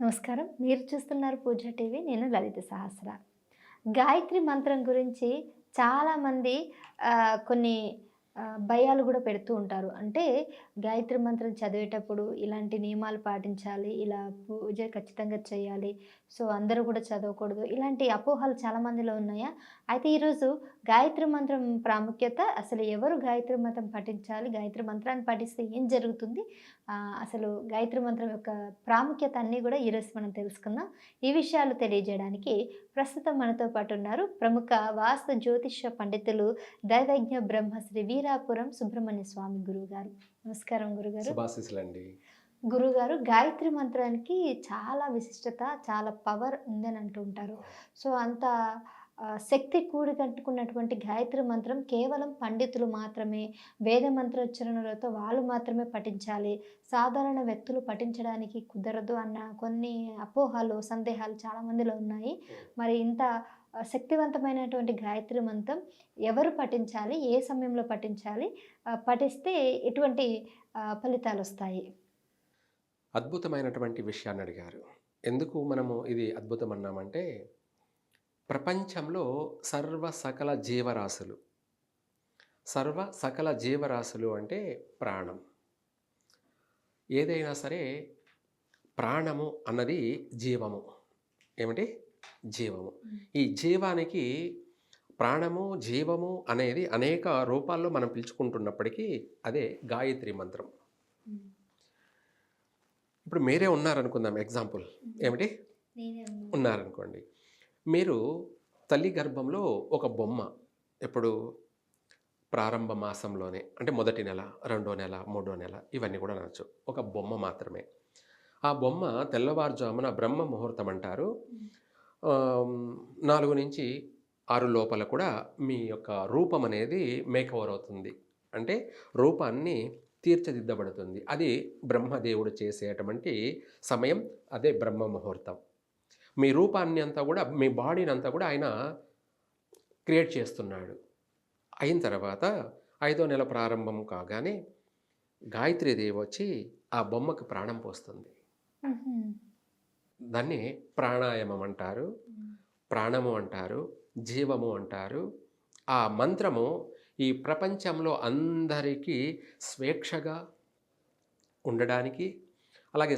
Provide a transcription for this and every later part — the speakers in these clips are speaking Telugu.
నమస్కారం. మీరు చూస్తున్నారు పూజ టీవీ. నేను లలిత సహస్ర. గాయత్రి మంత్రం గురించి చాలామంది కొన్ని భయాలు గూడా పెడుతూ ఉంటారు. అంటే గాయత్రి మంత్రం చదివేటప్పుడు ఇలాంటి నియమాలు పాటించాలి. ఇలా పూజ ఖచ్చితంగా చేయాలి. సో, అందరూ గూడా చదవకూడదు. ఇలాంటి అపోహలు చాలా మందిలో ఉన్నాయా? అయితే ఈరోజు గాయత్రి మంత్రం ప్రాముఖ్యత, అసలు ఎవరు గాయత్రి మంత్రం పఠించాలి? గాయత్రి మంత్రాన్ని పఠిస్తే ఏం జరుగుతుంది? అసలు గాయత్రి మంత్రం యొక్క ప్రాముఖ్యత అన్నీ గూడా ఈరోజు మనం తెలుసుకుందాం. ఈ విషయాలు తెలియజేయడానికి ప్రస్తుతం మనతో పాటు ఉన్నారు ప్రముఖ వాస్తు జ్యోతిష్య పండితులు, దైవజ్ఞ బ్రహ్మశ్రీ వీరాపురం సుబ్రహ్మణ్య స్వామి గురువుగారు. నమస్కారం గురుగారు. శుభాశీస్సులండి. గురుగారు, గాయత్రి మంత్రానికి చాలా విశిష్టత, చాలా పవర్ ఉందని అంటూ ఉంటారు. సో, అంత శక్తి కూడిగట్టుకున్నటువంటి గాయత్రి మంత్రం కేవలం పండితులు మాత్రమే, వేద మంత్రోచ్చరణలతో వాళ్ళు మాత్రమే పఠించాలి. సాధారణ వ్యక్తులు పఠించడానికి కుదరదు అన్న కొన్ని అపోహలు, సందేహాలు చాలా మందిలో ఉన్నాయి. మరి ఇంత శక్తివంతమైనటువంటి గాయత్రి మంత్రం ఎవరు పఠించాలి? ఏ సమయంలో పఠించాలి? పఠిస్తే ఎటువంటి ఫలితాలొస్తాయి? అద్భుతమైనటువంటి విషయాన్ని అడిగారు. ఎందుకు మనము ఇది అద్భుతం అన్నామంటే, ప్రపంచంలో సకల జీవరాశులు అంటే ప్రాణం. ఏదైనా సరే ప్రాణము అన్నది జీవము. ఏమిటి? జీవము. ఈ జీవానికి ప్రాణము, జీవము అనేది అనేక రూపాల్లో మనం పిలుచుకుంటున్నప్పటికీ అదే గాయత్రి మంత్రం. ఇప్పుడు మీరే ఉన్నారనుకుందాం ఎగ్జాంపుల్. ఏమిటి? ఉన్నారనుకోండి. మీరు తల్లి గర్భంలో ఒక బొమ్మ ఎప్పుడు ప్రారంభ మాసంలోనే, అంటే మొదటి నెల, రెండో నెల, మూడో నెల, ఇవన్నీ కూడా అనొచ్చు. ఒక బొమ్మ మాత్రమే. ఆ బొమ్మ తెల్లవారుజామున బ్రహ్మ ముహూర్తం అంటారు. 4 నుంచి 6 లోపల కూడా మీ యొక్క రూపం అనేది మేకవర్ అవుతుంది. అంటే రూపాన్ని తీర్చిదిద్దబడుతుంది. అది బ్రహ్మదేవుడు చేసేటువంటి సమయం. అదే బ్రహ్మ ముహూర్తం. మీ రూపాన్ని అంతా కూడా, మీ బాడీని అంతా కూడా ఆయన క్రియేట్ చేస్తున్నాడు. అయిన తర్వాత 5వ నెల ప్రారంభం కాగానే గాయత్రీదేవి వచ్చి ఆ బొమ్మకు ప్రాణం పోస్తుంది. దాన్ని ప్రాణాయామం అంటారు, ప్రాణము అంటారు, జీవము అంటారు. ఆ మంత్రము ఈ ప్రపంచంలో అందరికీ స్వేచ్ఛగా ఉండడానికి, అలాగే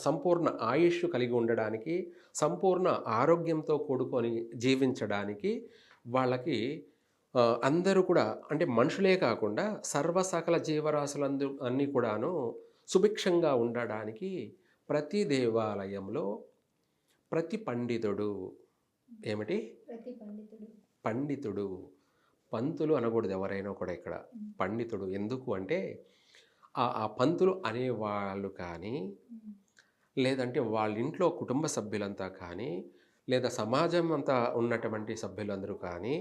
సంపూర్ణ ఆయుష్ కలిగి ఉండడానికి, సంపూర్ణ ఆరోగ్యంతో కూడుకొని జీవించడానికి, వాళ్ళకి అందరూ కూడా, అంటే మనుషులే కాకుండా సకల జీవరాశులందు అన్నీ కూడాను సుభిక్షంగా ఉండడానికి ప్రతి దేవాలయంలో ప్రతి పండితుడు, ఏమిటి? పండితుడు. పంతులు అనకూడదు ఎవరైనా కూడా ఇక్కడ. పండితుడు. ఎందుకు అంటే ఆ పంతులు అనేవాళ్ళు కానీ, లేదంటే వాళ్ళ ఇంట్లో కుటుంబ సభ్యులంతా కానీ, లేదా సమాజం అంతా ఉన్నటువంటి సభ్యులందరూ కానీ,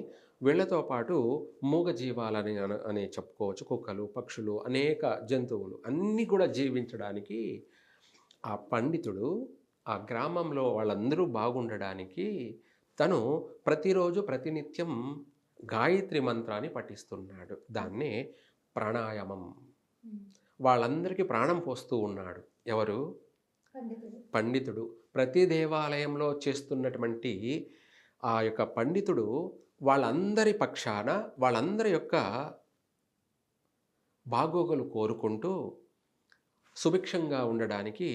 వీళ్ళతో పాటు మూగ జీవాలని అని చెప్పుకోవచ్చు. కుక్కలు, పక్షులు, అనేక జంతువులు అన్నీ కూడా జీవించడానికి ఆ పండితుడు, ఆ గ్రామంలో వాళ్ళందరూ బాగుండడానికి తను ప్రతిరోజు ప్రతినిత్యం గాయత్రి మంత్రాన్ని పఠిస్తున్నాడు. దాన్నే ప్రాణాయామం. వాళ్ళందరికీ ప్రాణం పోస్తూ ఉన్నాడు. ఎవరు? పండితుడు. ప్రతి దేవాలయంలో చేస్తున్నటువంటి ఆ యొక్క పండితుడు వాళ్ళందరి పక్షాన, వాళ్ళందరి యొక్క బాగోగులు కోరుకుంటూ సుభిక్షంగా ఉండడానికి,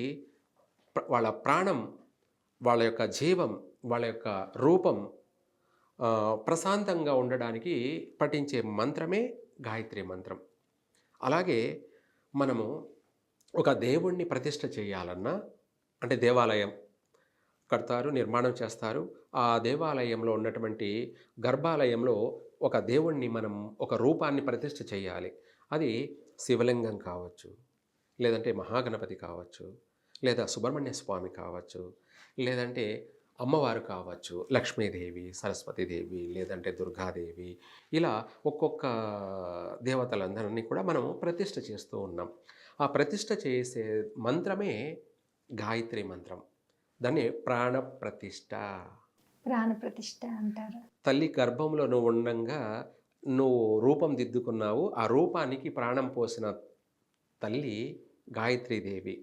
వాళ్ళ ప్రాణం, వాళ్ళ యొక్క జీవం, వాళ్ళ యొక్క రూపం ప్రశాంతంగా ఉండడానికి పఠించే మంత్రమే గాయత్రి మంత్రం. అలాగే మనము ఒక దేవుణ్ణి ప్రతిష్ఠ చేయాలన్నా, అంటే దేవాలయం కడతారు, నిర్మాణం చేస్తారు. ఆ దేవాలయంలో ఉన్నటువంటి గర్భాలయంలో ఒక దేవుణ్ణి, మనం ఒక రూపాన్ని ప్రతిష్ఠ చేయాలి. అది శివలింగం కావచ్చు, లేదంటే మహాగణపతి కావచ్చు, లేదా సుబ్రహ్మణ్య స్వామి కావచ్చు, లేదంటే అమ్మవారు కావచ్చు, లక్ష్మీదేవి, సరస్వతీదేవి, లేదంటే దుర్గాదేవి, ఇలా ఒక్కొక్క దేవతలందరినీ కూడా మనము ప్రతిష్ఠ చేస్తూ ఉన్నాం. ఆ ప్రతిష్ఠ చేసే మంత్రమే గాయత్రి మంత్రం. దాన్ని ప్రాణప్రతిష్ఠ. ప్రాణప్రతిష్ఠ అంటారు. తల్లి గర్భంలో నువ్వు ఉండంగా నువ్వు రూపం దిద్దుకున్నావు. ఆ రూపానికి ప్రాణం పోసిన తల్లి గాయత్రీదేవి.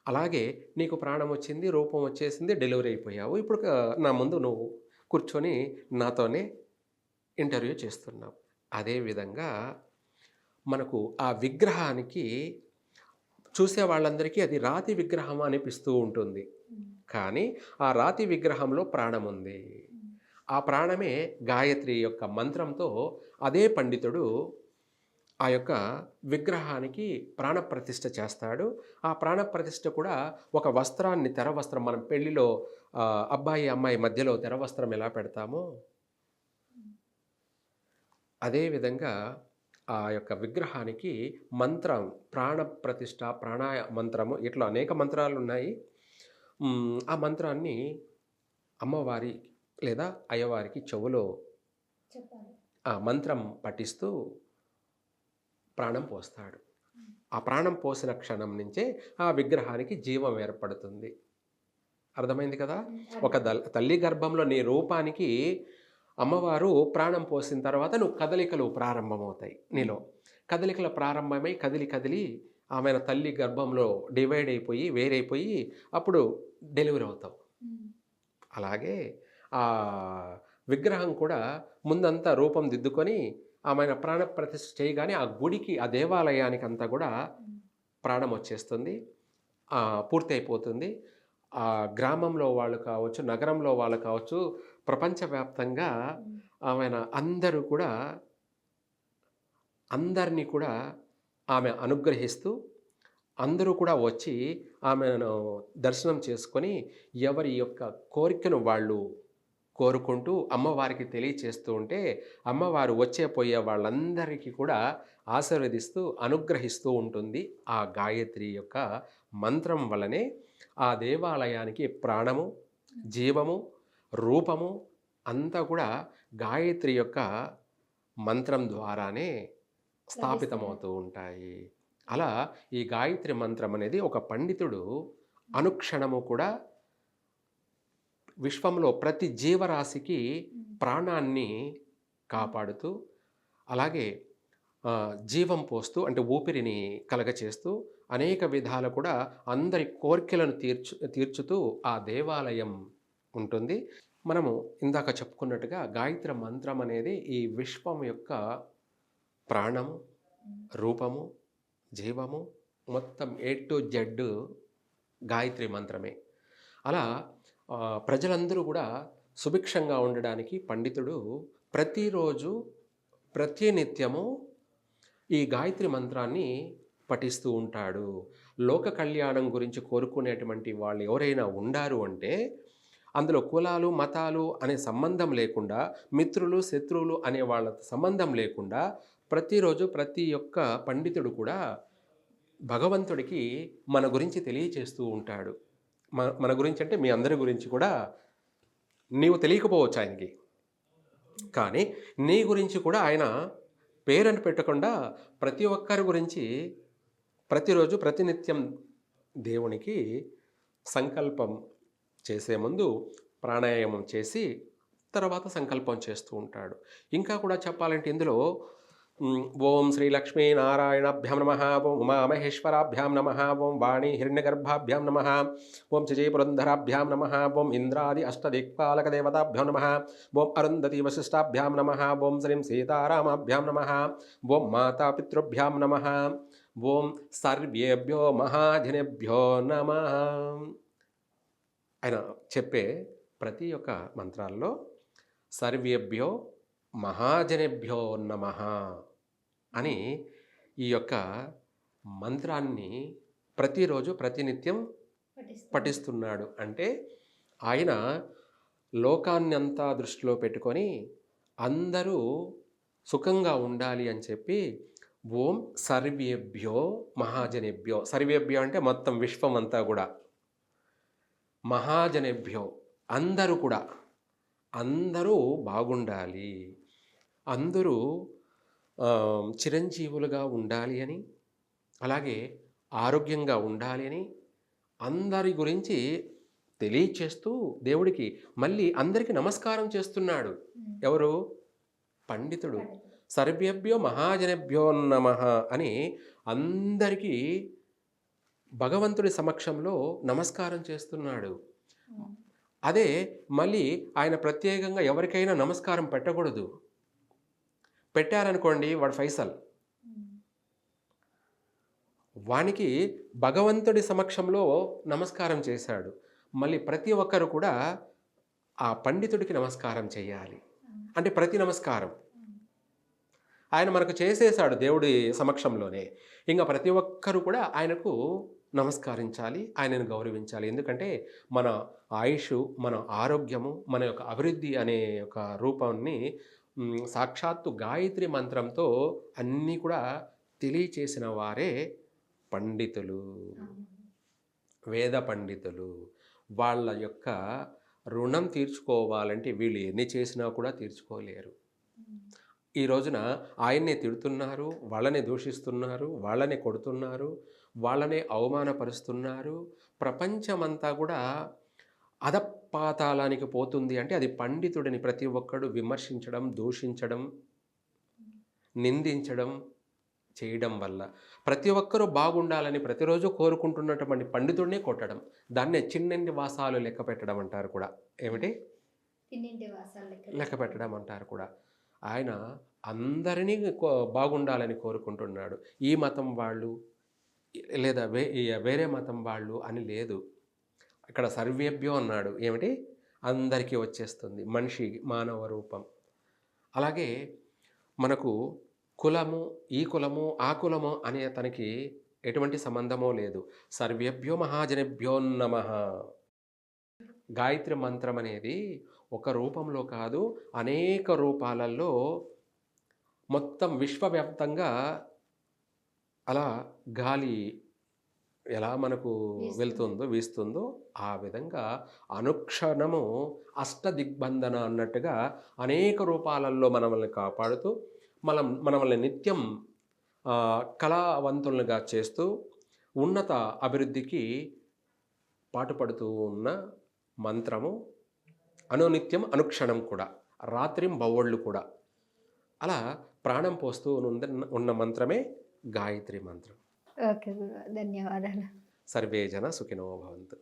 అలాగే నీకు ప్రాణం వచ్చింది, రూపం వచ్చేసింది, డెలివరీ అయిపోయావు. ఇప్పుడు నా ముందు నువ్వు కూర్చొని నాతోనే ఇంటర్వ్యూ చేస్తున్నావు. అదేవిధంగా మనకు ఆ విగ్రహానికి చూసే వాళ్ళందరికీ అది రాతి విగ్రహం అనిపిస్తూ ఉంటుంది. కానీ ఆ రాతి విగ్రహంలో ప్రాణం ఉంది. ఆ ప్రాణమే గాయత్రి యొక్క మంత్రంతో అదే పండితుడు ఆ యొక్క విగ్రహానికి ప్రాణప్రతిష్ఠ చేస్తాడు. ఆ ప్రాణప్రతిష్ఠ కూడా ఒక వస్త్రాన్ని, తెర వస్త్రం, మనం పెళ్లిలో అబ్బాయి అమ్మాయి మధ్యలో తెర వస్త్రం ఎలా పెడతామో అదేవిధంగా ఆ యొక్క విగ్రహానికి మంత్రం, ప్రాణప్రతిష్ఠ, ప్రాణాయ మంత్రము, ఇట్లా అనేక మంత్రాలు ఉన్నాయి. ఆ మంత్రాన్ని అమ్మవారి లేదా అయ్యవారికి చెవులో ఆ మంత్రం పఠిస్తూ ప్రాణం పోస్తాడు. ఆ ప్రాణం పోసిన క్షణం నుంచే ఆ విగ్రహానికి జీవం ఏర్పడుతుంది. అర్థమైంది కదా? ఒక తల్లి గర్భంలో నీ రూపానికి అమ్మవారు ప్రాణం పోసిన తర్వాత నువ్వు కదలికలు ప్రారంభమవుతాయి నీలో. కదలికలు ప్రారంభమై కదిలి కదిలి ఆమె తల్లి గర్భంలో డివైడ్ అయిపోయి వేరైపోయి అప్పుడు డెలివరీ అవుతావు. అలాగే ఆ విగ్రహం కూడా ముందంతా రూపం దిద్దుకొని ఆమె ప్రాణ ప్రతిష్ఠ చేయగానే ఆ గుడికి, ఆ దేవాలయానికి అంతా కూడా ప్రాణం వచ్చేస్తుంది, పూర్తి అయిపోతుంది. ఆ గ్రామంలో వాళ్ళు కావచ్చు, నగరంలో వాళ్ళు కావచ్చు, ప్రపంచవ్యాప్తంగా ఆమె అందరినీ కూడా ఆమె అనుగ్రహిస్తూ అందరూ కూడా వచ్చి ఆమెను దర్శనం చేసుకొని ఎవరి యొక్క కోరికను వాళ్ళు కోరుకుంటూ అమ్మవారికి తెలియచేస్తూ ఉంటే అమ్మవారు వచ్చే పోయే వాళ్ళందరికీ కూడా ఆశీర్వదిస్తూ అనుగ్రహిస్తూ ఉంటుంది. ఆ గాయత్రి యొక్క మంత్రం వలనే ఆ దేవాలయానికి ప్రాణము, జీవము, రూపము అంతా కూడా గాయత్రి యొక్క మంత్రం ద్వారానే స్థాపితమవుతూ ఉంటాయి. అలా ఈ గాయత్రి మంత్రం అనేది ఒక పండితుడు అనుక్షణము కూడా విశ్వంలో ప్రతి జీవరాశికి ప్రాణాన్ని కాపాడుతూ, అలాగే జీవం పోస్తూ, అంటే ఊపిరిని కలగచేస్తూ, అనేక విధాలు కూడా అందరి కోరికలను తీర్చుతూ ఆ దేవాలయం ఉంటుంది. మనము ఇందాక చెప్పుకున్నట్టుగా గాయత్రి మంత్రం అనేది ఈ విశ్వం యొక్క ప్రాణము, రూపము, జీవము, మొత్తం A to Z గాయత్రి మంత్రమే. అలా ప్రజలందరూ కూడా సుభిక్షంగా ఉండడానికి పండితుడు ప్రతిరోజు ప్రతినిత్యము ఈ గాయత్రి మంత్రాన్ని పఠిస్తూ ఉంటాడు. లోక కళ్యాణం గురించి కోరుకునేటువంటి వాళ్ళు ఎవరైనా ఉండారు అంటే అందులో కులాలు, మతాలు అనే సంబంధం లేకుండా, మిత్రులు, శత్రువులు అనే వాళ్ళ సంబంధం లేకుండా ప్రతిరోజు ప్రతి ఒక్క పండితుడు కూడా భగవంతుడికి మన గురించి తెలియచేస్తూ ఉంటాడు. మన గురించి అంటే మీ అందరి గురించి కూడా. నీవు తెలియకపోవచ్చు ఆయనకి, కానీ నీ గురించి కూడా ఆయన పేరని పెట్టకుండా ప్రతి ఒక్కరి గురించి ప్రతిరోజు ప్రతినిత్యం దేవునికి సంకల్పం చేసే ముందు ప్రాణాయామం చేసి తర్వాత సంకల్పం చేస్తూ ఉంటాడు. ఇంకా కూడా చెప్పాలంటే ఇందులో ఓం శ్రీ లక్ష్మీ నారాయణాభ్యాం నమః, ఓం ఉమామహేశ్వరాభ్యాం నమః, ఓం వాణి హిరణ్యగర్భాభ్యాం నమః, ఓం చిజయపురంధరాభ్యాం నమః, ఓం ఇంద్రాది అష్టదిక్పాలక దేవతాభ్యాం నమః, ఓం అరుంధతి వశిష్టాభ్యాం నమః, ఓం శ్రీం సీతారామాభ్యాం నమః, ఓం మాతాపితృభ్యాం నమః, ఓం సర్వేభ్యో మహాజనేభ్యో నమః. ఆయన చెప్పే ప్రతి ఒక్క మంత్రాల్లో సర్వేభ్యో మహాజనేభ్యో నమః అని ఈ యొక్క మంత్రాన్ని ప్రతిరోజు ప్రతినిత్యం పఠిస్తున్నాడు. అంటే ఆయన లోకాన్ని అంతా దృష్టిలో పెట్టుకొని అందరూ సుఖంగా ఉండాలి అని చెప్పి ఓం సర్వేభ్యో మహాజనేభ్యో, సర్వేభ్యో అంటే మొత్తం విశ్వం అంతా కూడా, మహాజనేభ్యో అందరూ కూడా, అందరూ బాగుండాలి, అందరూ చిరంజీవులుగా ఉండాలి అని, అలాగే ఆరోగ్యంగా ఉండాలి అని అందరి గురించి తెలియచేస్తూ దేవుడికి మళ్ళీ అందరికీ నమస్కారం చేస్తున్నాడు. ఎవరు? పండితుడు. సర్వేభ్యో మహాజనేభ్యో నమః అని అందరికీ భగవంతుడి సమక్షంలో నమస్కారం చేస్తున్నాడు. అదే మళ్ళీ ఆయన ప్రత్యేకంగా ఎవరికైనా నమస్కారం పెట్టకూడదు. పెట్టారనుకోండి వాడు ఫైసల్. వానికి భగవంతుడి సమక్షంలో నమస్కారం చేశాడు. మళ్ళీ ప్రతి ఒక్కరు కూడా ఆ పండితుడికి నమస్కారం చేయాలి. అంటే ప్రతి నమస్కారం ఆయన మనకు చేసేసాడు దేవుడి సమక్షంలోనే. ఇంకా ప్రతి ఒక్కరు కూడా ఆయనకు నమస్కరించాలి, ఆయనను గౌరవించాలి. ఎందుకంటే మన ఆయుష్, మన ఆరోగ్యము, మన యొక్క అభివృద్ధి అనే ఒక రూపాన్ని సాక్షాత్తు గాయత్రి మంత్రంతో అన్నీ కూడా తెలియచేసిన వారే పండితులు, వేద పండితులు. వాళ్ళ యొక్క రుణం తీర్చుకోవాలంటే వీళ్ళు ఎన్ని చేసినా కూడా తీర్చుకోలేరు. ఈ రోజున ఆయన్నే తిడుతున్నారు, వాళ్ళనే దూషిస్తున్నారు, వాళ్ళనే కొడుతున్నారు, వాళ్ళనే అవమానపరుస్తున్నారు. ప్రపంచమంతా కూడా అధపాతాళానికి పోతుంది. అంటే అది పండితుడిని ప్రతి ఒక్కడు విమర్శించడం, దూషించడం, నిందించడం చేయడం వల్ల ప్రతి ఒక్కరూ బాగుండాలని ప్రతిరోజు కోరుకుంటున్నటువంటి పండితుడినే కొట్టడం, దాన్నే చిన్నంటి వాసాలు లెక్క పెట్టడం అంటారు కూడా. ఏమిటి లెక్క పెట్టడం అంటారు కూడా. ఆయన అందరినీ బాగుండాలని కోరుకుంటున్నాడు. ఈ మతం వాళ్ళు లేదా వేరే మతం వాళ్ళు అని లేదు. ఇక్కడ సర్వేభ్యో అన్నాడు. ఏమిటి అందరికీ వచ్చేస్తుంది మనిషి మానవ రూపం. అలాగే మనకు కులము, ఈ కులము ఆ కులము అనే తనకి ఎటువంటి సంబంధమో లేదు. సర్వేభ్యో మహాజనేభ్యో నమః. గాయత్రి మంత్రం అనేది ఒక రూపంలో కాదు, అనేక రూపాలలో మొత్తం విశ్వవ్యాప్తంగా అలా గాలి ఎలా మనకు వెళ్తుందో వీస్తుందో ఆ విధంగా అనుక్షణము అష్టదిగ్బంధన అన్నట్టుగా అనేక రూపాలలో మనల్ని కాపాడుతూ మనల్ని నిత్యం కళావంతులుగా చేస్తూ ఉన్నత అభివృద్ధికి పాటుపడుతూ ఉన్న మంత్రము. అనునిత్యం అనుక్షణం కూడా, రాత్రింబవళ్ళు కూడా అలా ప్రాణం పోస్తూ ఉన్న మంత్రమే గాయత్రి మంత్రం. ఓకే, ధన్యవాదాలు. సర్వే జన సుఖినో భవంతు.